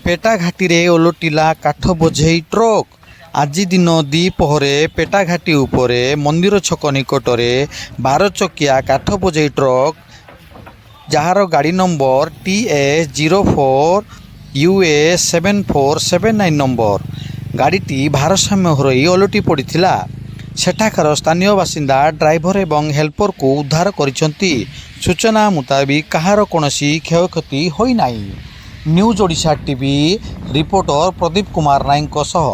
পেটাঘাটিরে ওলটিলা কাঠ ବୋଝେଇ ଟ୍ରକ୍। ଆଜି ଦିନ ଦ୍ୱିପ୍ରହରେ ପେଟାଘାଟି ଉପରେ ମନ୍ଦିର ଛକ ନିକଟରେ 12 ଚକିଆ କାଠ ବୋଝେଇ ଟ୍ରକ୍ ଯାହାର ଗାଡ଼ି ନମ୍ବର TS04US 7479 ନମ୍ବର ଗାଡ଼ିଟି ଭାରସାମ୍ୟ ହରାଇ ଓଲଟି ପଡ଼ିଥିଲା। ସେଠାକାର ସ୍ଥାନୀୟ ବାସିନ୍ଦା ଡ୍ରାଇଭର ଏବଂ ହେଲ୍ପରକୁ ଉଦ୍ଧାର କରିଛନ୍ତି। ସୂଚନା ମୁତାବିକ କାହାର କୌଣସି କ୍ଷୟକ୍ଷତି ହୋଇନାହିଁ। News Odisha TV reporter Pradeep Kumar ନାୟକଙ୍କ ସହ।